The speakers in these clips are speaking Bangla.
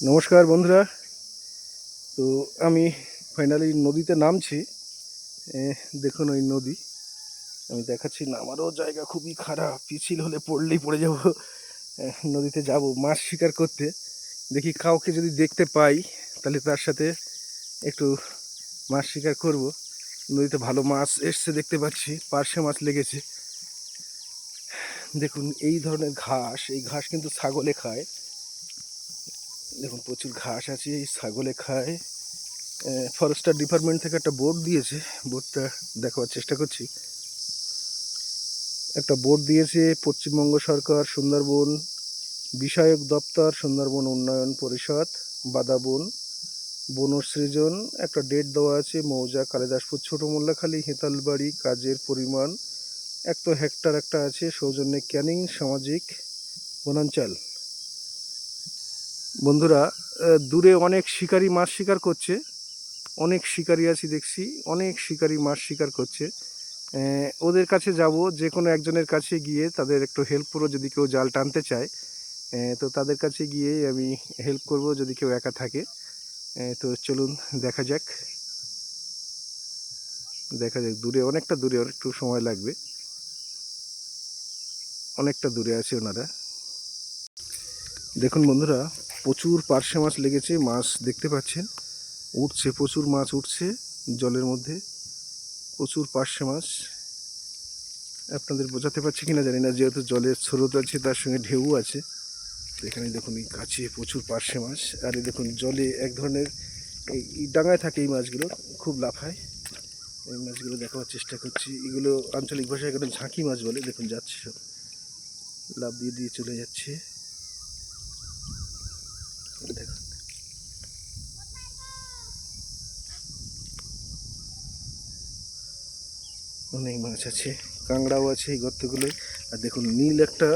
নমস্কার বন্ধুরা। তো আমি ফাইনালি নদীতে নামছি। দেখুন ওই নদী আমি দেখাচ্ছি। নামারও জায়গা খুবই খারাপ, পিছিল হলে পড়লেই পড়ে যাব। নদীতে যাব মাছ শিকার করতে। দেখি কাউকে যদি দেখতে পাই তাহলে তার সাথে একটু মাছ শিকার করব। নদীতে ভালো মাছ এসছে দেখতে পাচ্ছি, পার্শে মাছ লেগেছে। দেখুন এই ধরনের ঘাস, এই ঘাস কিন্তু ছাগলে খায়। দেখুন প্রচুর ঘাস আছে, এই ছাগলে খায়। ফরেস্টার ডিপার্টমেন্ট থেকে একটা বোর্ড দিয়েছে, বোর্ডটা দেখাবার চেষ্টা করছি। একটা বোর্ড দিয়েছে পশ্চিমবঙ্গ সরকার সুন্দরবন বিষয়ক দপ্তর, সুন্দরবন উন্নয়ন পরিষদ, বাদাবন বনসৃজন। একটা ডেট দেওয়া আছে, মৌজা কালিদাসপুর, ছোট মোল্লাখালী, হেতালবাড়ি। কাজের পরিমাণ 1 হেক্টর একটা আছে, সৌজন্যে ক্যানিং সামাজিক বনাঞ্চল। বন্ধুরা, দূরে অনেক শিকারী মাছ শিকার করছে, অনেক শিকারী আছি দেখছি, অনেক শিকারী মাছ শিকার করছে। ওদের কাছে যাব, যে কোনো একজনের কাছে গিয়ে তাদের একটু হেল্প করবো। যদি কেউ জাল টানতে চায় তো তাদের কাছে গিয়ে আমি হেল্প করব, যদি কেউ একা থাকে। তো চলুন দেখা যাক, দূরে, অনেকটা দূরে, একটু সময় লাগবে। অনেকটা দূরে আছে ওনারা। দেখুন বন্ধুরা, প্রচুর পার্শে মাছ লেগেছে, মাছ দেখতে পাচ্ছেন উঠছে, প্রচুর মাছ উঠছে জলের মধ্যে, প্রচুর পার্শে মাছ। আপনাদের বোঝাতে পারছি কিনা জানি না, যেহেতু জলের স্রোত আছে তার সঙ্গে ঢেউ আছে। এখানে দেখুন এই কাছে প্রচুর পার্শে মাছ। আর এই দেখুন জলে এক ধরনের এই ডাঙায় থাকে এই মাছগুলো, খুব লাফায়। এই মাছগুলো দেখাবার চেষ্টা করছি। এগুলো আঞ্চলিক ভাষায় এখানে ঝাঁকি মাছ বলে। দেখুন যাচ্ছে, সব লাফ দিয়ে দিয়ে চলে যাচ্ছে। দেখুন অনেক মাছ আছে, কাঁকড়াও আছে এই গর্তগুলোয়। আর দেখুন নীল একটা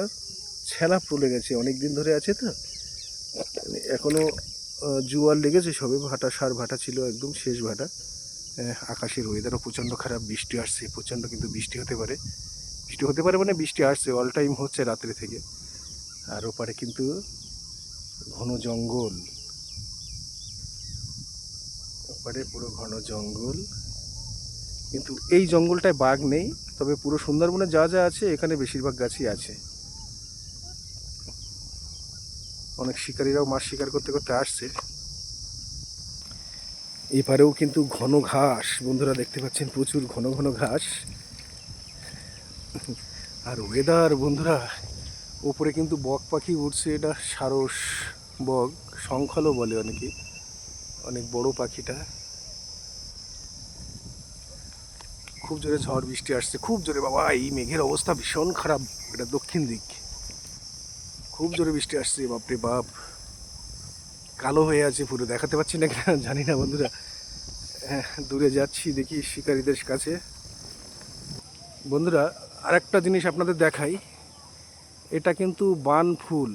ছেলা পড়ে গেছে, অনেক দিন ধরে আছে তো, এখনো জোয়ার লেগেছে সবে। ভাটা, সার ভাটা ছিল, একদম শেষ ভাটা। আকাশের ওয়েদারও প্রচণ্ড খারাপ, বৃষ্টি আসছে প্রচণ্ড, কিন্তু বৃষ্টি হতে পারে। বৃষ্টি হতে পারে মানে বৃষ্টি আসছে, অল টাইম হচ্ছে রাত্রে থেকে। আর ওপারে কিন্তু ঘন জঙ্গল, ওপারে পুরো ঘন জঙ্গল। কিন্তু এই জঙ্গলটায় বাঘ নেই, তবে পুরো সুন্দরবনে যা যা আছে এখানে বেশিরভাগ গাছই আছে। অনেক শিকারীরাও মাছ শিকার করতে করতে আসছে। এপারেও কিন্তু ঘন ঘাস, বন্ধুরা দেখতে পাচ্ছেন, প্রচুর ঘন ঘন ঘাস। আর ওয়েদার বন্ধুরা, ওপরে কিন্তু বক পাখি উঠছে, এটা সারস বক, শঙ্খলও বলে অনেকে, অনেক বড় পাখিটা। খুব জোরে ঝড় বৃষ্টি আসছে, খুব জোরে বাবা। এই মেঘের অবস্থা ভীষণ খারাপ, এটা দক্ষিণ দিক। খুব জোরে বৃষ্টি আসছে, বাপরে বাপ। কালো হয়ে আছে পুরো, দেখাতে পাচ্ছি না কিনা জানি না বন্ধুরা। দূরে যাচ্ছি, দেখি শিকারীদের কাছে। বন্ধুরা, আরেকটা জিনিস আপনাদের দেখাই। এটা কিন্তু বান ফুল।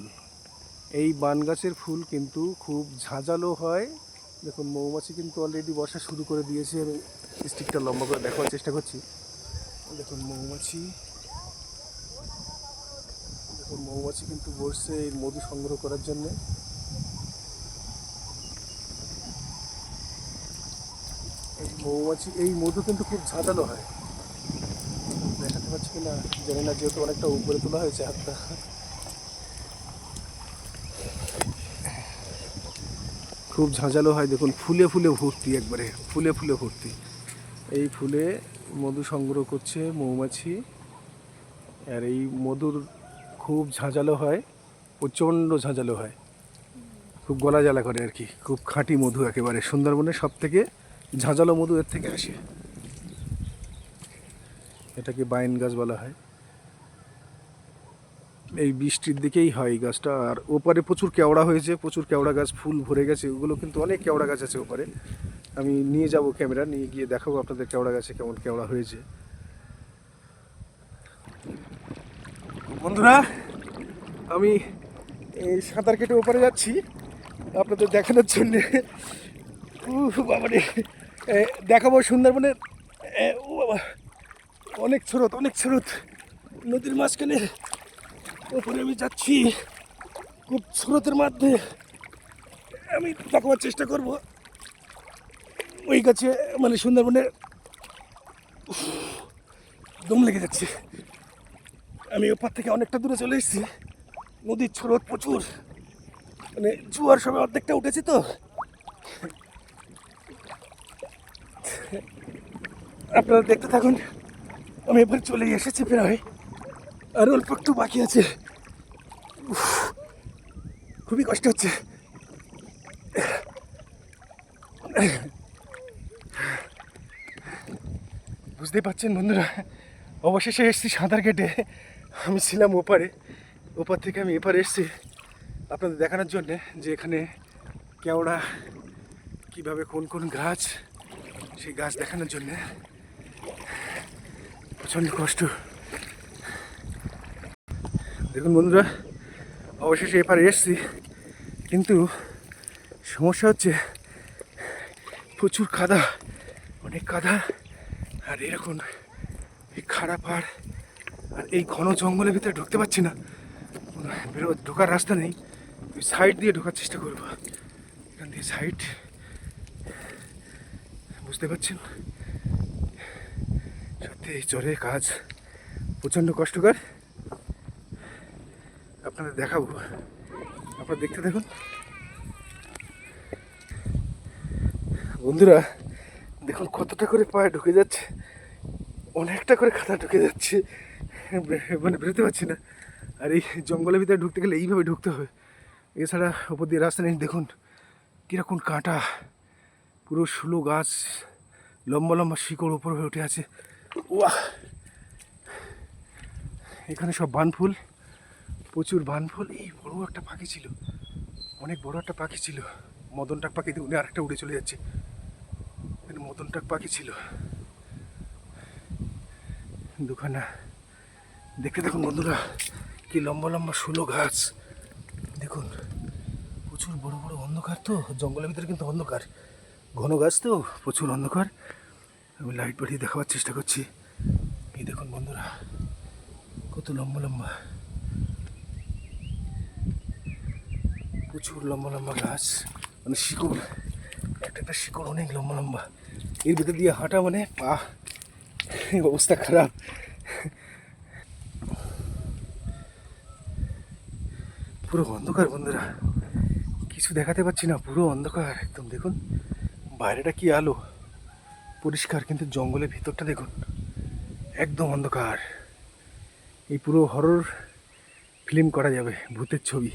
এই বান গাছের ফুল কিন্তু খুব ঝাঁঝালো হয়। দেখুন মৌমাছি কিন্তু অলরেডি বসা শুরু করে দিয়েছে। আমি স্টিকটা লম্বা করে দেখার চেষ্টা করছি। দেখুন মৌমাছি, দেখুন মৌমাছি কিন্তু বসছে এই মধু সংগ্রহ করার জন্য। এই মৌমাছি, এই মধু কিন্তু খুব ঝাঁঝালো হয়। দেখাতে পাচ্ছি কিনা জানি না, যেহেতু অনেকটা উপরে তোলা হয়েছে হাতটা। খুব ঝাঁঝালো হয়, দেখুন ফুলে ফুলে ভর্তি, একবারে ফুলে ফুলে ভর্তি। এই ফুলে মধু সংগ্রহ করছে মৌমাছি। আর এই মধুর খুব ঝাঁঝালো হয়, প্রচণ্ড ঝাঁঝালো হয়, খুব গলা জ্বালা করে আর কি। খুব খাঁটি মধু, একেবারে সুন্দরবনের সব থেকে ঝাঁঝালো মধু এর থেকে আসে। এটাকে বাইন গাছ বলা হয়। এই বৃষ্টির দিকেই হয় এই গাছটা। আর ওপারে প্রচুর কেওড়া হয়েছে, প্রচুর কেওড়া গাছ, ফুল ভরে গেছে ওগুলো, কিন্তু অনেক কেওড়া গাছ আছে ওপারে। আমি নিয়ে যাব ক্যামেরা, নিয়ে গিয়ে দেখাবো আপনাদের কেওড়া গাছে কেমন কেওড়া হয়েছে। বন্ধুরা, আমি এই সাঁতার কেটে ওপারে যাচ্ছি আপনাদের দেখানোর জন্যে। বাবারে, দেখাবো সুন্দরবনের। ও বাবা, অনেক স্রোত, অনেক স্রোত নদীর মাঝখানে। ওপরে আমি যাচ্ছি খুব স্রোতের মধ্যে। আমি দেখাবার চেষ্টা করব। ওই গাছে মানে সুন্দরবনের দম লেগে যাচ্ছে। আমি ওপার থেকে অনেকটা দূরে চলে এসেছি। নদীর স্রোত প্রচুর, মানে জোয়ার সময় অর্ধেকটা উঠেছি তো। আপনারা দেখতে থাকুন। আমি এবার চলে এসেছি প্রায়, আর অল্প একটু বাকি আছে। খুবই কষ্ট হচ্ছে। বুঝতেই পারছেন বন্ধুরা, অবশেষে এসেছি সাঁতার কেটে। আমি ছিলাম ওপারে, ওপার থেকে আমি এপারে এসেছি আপনাদের দেখানোর জন্যে যে এখানে কেওড়া কীভাবে কোন কোন গাছ, সেই গাছ দেখানোর জন্যে। প্রচণ্ড কষ্ট। দেখুন বন্ধুরা, অবশেষে এপারে এসেছি, কিন্তু সমস্যা হচ্ছে প্রচুর কাদা, অনেক কাদা। আর এরকম এই খারাপ আর এই ঘন জঙ্গলের ভিতরে ঢুকতে পারছি না, ঢোকার রাস্তা নেই। সাইড দিয়ে ঢোকার চেষ্টা করবো, এখান দিয়ে সাইড। বুঝতে পারছেন সত্যি এই চরের কাজ প্রচণ্ড কষ্টকর। আপনাদের দেখাবো, আপনারা দেখতে দেখুন বন্ধুরা। দেখুন কতটা করে পায়ে ঢুকে যাচ্ছে, অনেকটা করে খাতা ঢুকে যাচ্ছে, মানে বেরোতে পারছি না। আর এই জঙ্গলের ভিতরে ঢুকতে গেলে এইভাবে ঢুকতে হবে, এছাড়া ওপর দিয়ে রাস্তা নেই। দেখুন কীরকম কাঁটা, পুরো শুলো গাছ, লম্বা লম্বা শিকড় উপর হয়ে উঠে আছে। ওয়াহ, এখানে সব বানফুল, প্রচুর বানফুল। এই বড় একটা পাখি ছিল, অনেক বড় একটা পাখি ছিল, মদনটাক পাখি। উনি আরেকটা উড়ে চলে যাচ্ছে। এখানে মদনটাক পাখি ছিল দুখানা। দেখতে দেখুন বন্ধুরা, কি লম্বা লম্বা শুলো গাছ। দেখুন প্রচুর বড় বড়, অন্ধকার তো জঙ্গলের ভিতরে, কিন্তু অন্ধকার, ঘন গাছ তো প্রচুর অন্ধকার। আমি লাইট বাড়িয়ে দেখাবার চেষ্টা করছি। এই দেখুন বন্ধুরা কত লম্বা লম্বা, প্রচুর লম্বা লম্বা গাছ, মানে শিকড়, একটা একটা শিকড় অনেক লম্বা লম্বা। এর ভিতর দিয়ে হাঁটা মানে পা অবস্থা খারাপ। পুরো অন্ধকার বন্ধুরা, কিছু দেখাতে পাচ্ছি না, পুরো অন্ধকার একদম। দেখুন বাইরেটা কি আলো পরিষ্কার, কিন্তু জঙ্গলের ভিতরটা দেখুন একদম অন্ধকার। এই পুরো হরর ফিল্ম করা যাবে, ভূতের ছবি।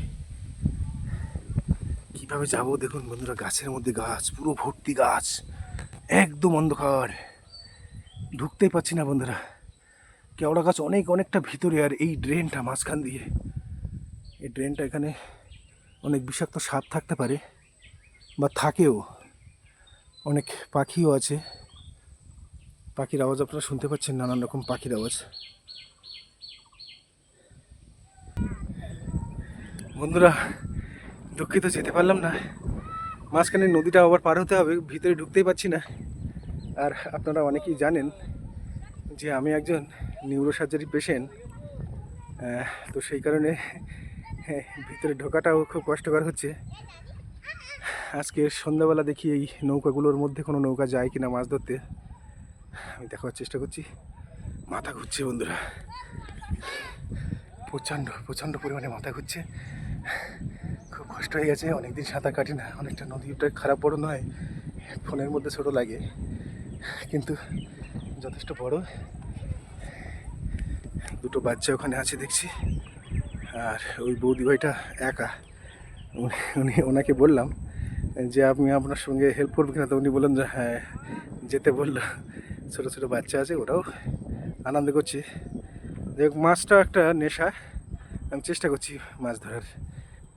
কিভাবে যাবো দেখুন বন্ধুরা, গাছের মধ্যে গাছ, পুরো ভর্তি গাছ, একদম অন্ধকার, ঢুকতেই পাচ্ছি না বন্ধুরা। কেওড়া গাছ অনেকটা ভিতরে, আর এই ড্রেনটা মাঝখান দিয়ে, এই ড্রেনটা, এখানে অনেক বিষাক্ত সাপ থাকতে পারে বা থাকেও, অনেক পাখিও আছে। পাখির আওয়াজ আপনারা শুনতে পাচ্ছেন, নানান রকম পাখির আওয়াজ। বন্ধুরা দুঃখিত, যেতে পারলাম না, মাঝখানে নদীটা আবার পার হতে হবে, ভিতরে ঢুকতেই পারছি না। আর আপনারা অনেকেই জানেন যে আমি একজন নিউরোসার্জারি পেশেন্ট, তো সেই কারণে ভিতরে ঢোকাটাও খুব কষ্টকর হচ্ছে। আজকে সন্ধ্যাবেলা দেখি এই নৌকাগুলোর মধ্যে কোনো নৌকা যায় কিনা মাছ ধরতে, আমি দেখার চেষ্টা করছি। মাথা ঘুরছে বন্ধুরা, প্রচণ্ড পরিমাণে মাথা ঘুরছে, খুব কষ্ট হয়ে গেছে। অনেকদিন সাঁতার কাটি না, অনেকটা নদীটা খারাপ বড় নয়, ফোনের মধ্যে ছোট লাগে, কিন্তু যথেষ্ট বড়। দুটো বাচ্চা ওখানে আছে দেখছি, আর ওই বৌদি ভাইটা একা। ওনাকে বললাম যে আপনি আপনার সঙ্গে হেল্প করবে কিনা, তো উনি বললেন যে হ্যাঁ যেতে বললো। ছোটো ছোটো বাচ্চা আছে, ওরাও আনন্দ করছে। দেখ, মাছটা একটা নেশা, আমি চেষ্টা করছি মাছ ধরার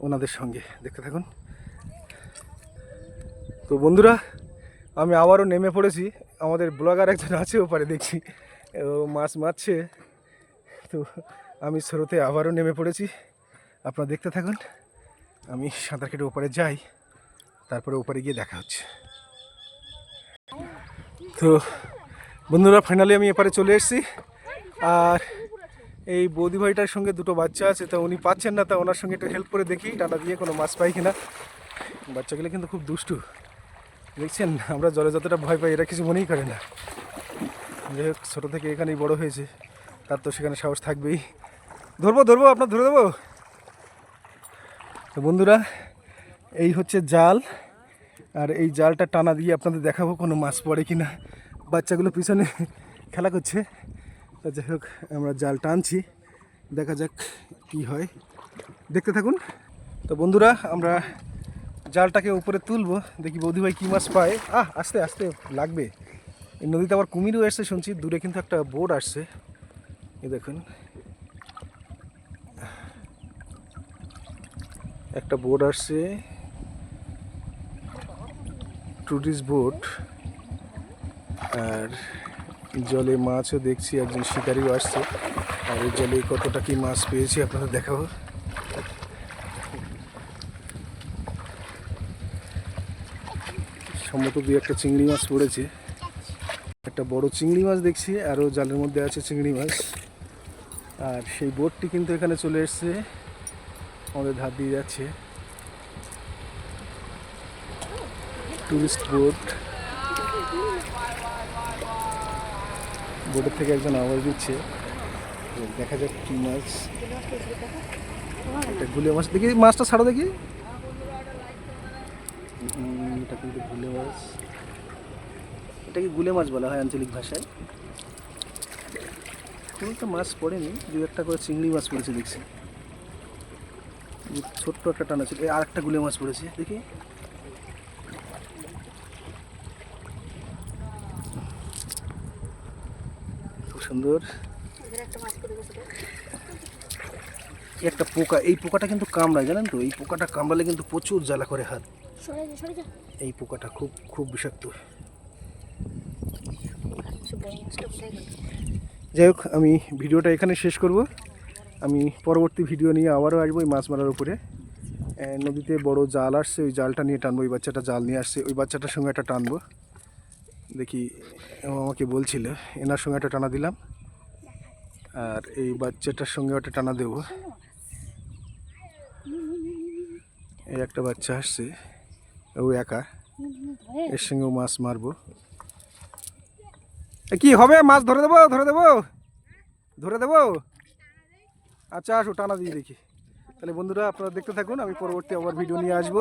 ওনাদের সঙ্গে, দেখতে থাকুন। তো বন্ধুরা আমি আবারও নেমে পড়েছি, আমাদের ব্লগার একজন আছে ওপারে দেখছি, ও মাছ মারছে, তো আমি স্রোতে আবারও নেমে পড়েছি। আপনারা দেখতে থাকুন, আমি সাঁতার কেটে ওপারে যাই, তারপরে ওপারে গিয়ে দেখা হচ্ছে। তো বন্ধুরা ফাইনালি আমি এপারে চলে এসেছি, আর এই বৌদি ভাইটার সঙ্গে দুটো বাচ্চা আছে, তা উনি পাচ্ছেন না, তা ওনার সঙ্গে একটু হেল্প করে দেখি টাটা দিয়ে কোনো মাছ পাই কিনা। বাচ্চাগুলো কিন্তু খুব দুষ্টু, দেখছেন? আমরা জলে যতটা ভয় পাই এরা কিছু মনেই করে না। যাই হোক, ছোটো থেকে এখানেই বড় হয়েছে, তার তো সেখানে সাহস থাকবেই। ধরবো ধরবো, আপনার ধরে দেবো। তো বন্ধুরা, এই হচ্ছে জাল, আর এই জালটা টানা দিয়ে আপনাদের দেখাবো কোনো মাছ পড়ে কি না। বাচ্চাগুলো পিছনে খেলা করছে। তো যাই হোক, আমরা জাল টানছি, দেখা যাক কি হয়, দেখতে থাকুন। তো বন্ধুরা, আমরা জালটাকে উপরে তুলবো, দেখি বৌদি ভাই কী মাছ পায়। আস্তে আস্তে লাগবে। এই নদীতে আবার কুমিরও এসছে শুনছি, দূরে কিন্তু একটা বোট আসছে, এই দেখুন একটা বোট আসছে, টুরিস্ট বোট। আর জলে মাছও দেখছি, একজন শিকারিও আসছে। আর এই জলে কতটা কি মাছ পেয়েছি আপনাদের দেখাবো। সম্ভবত দুই একটা চিংড়ি মাছ পড়েছে, একটা বড় চিংড়ি মাছ দেখছি, আরও জালের মধ্যে আছে চিংড়ি মাছ। আর সেই বোটটি কিন্তু এখানে চলে এসছে, আমাদের ধার দিয়ে যাচ্ছে, টুরিস্ট বোট। বোটের থেকে একজন আওয়াজ দিচ্ছে, দেখা যাক কি মাছ। একটা গুলে মাছ, দেখি মাছটা ছাড়ো দেখি। এটা কিন্তু গুলে মাছ, এটাকে গুলে মাছ বলা হয় আঞ্চলিক ভাষায়। খুব একটা মাছ পড়েনি, দু একটা করে চিংড়ি মাছ পড়েছে দেখছি, ছোট্ট একটা টানা ছিল। আর একটা গুলে মাছ পড়েছে দেখি, খুব সুন্দর। একটা পোকা, এই পোকাটা কিন্তু কামড়ায়, জানেন তো? এই পোকাটা কামড়ালে কিন্তু প্রচুর জ্বালা করে হাত। এই পোকাটা খুব খুব বিষাক্ত। যাই হোক, আমি ভিডিওটা এখানে শেষ করব। আমি পরবর্তী ভিডিও নিয়ে আবারও আসবো এই মাছ মারার উপরে। নদীতে বড় জাল আসছে, ওই জালটা নিয়ে টানবো। ওই বাচ্চাটা জাল নিয়ে আসছে, ওই বাচ্চাটার সঙ্গে একটা টানবো, দেখি। আমাকে বলছিল, এনার সঙ্গে একটা টানা দিলাম, আর এই বাচ্চাটার সঙ্গে একটা টানা দেবো। এই একটা বাচ্চা আসছে, ও একা, এর সঙ্গেও মাছ মারবো। কি হবে, মাছ ধরে দেবো, ধরে দেবো, ধরে দেবো? আচ্ছা আসো, টানা দিয়ে দেখি। তাহলে বন্ধুরা, আপনারা দেখতে থাকুন, আমি পরবর্তী আবার ভিডিও নিয়ে আসবো।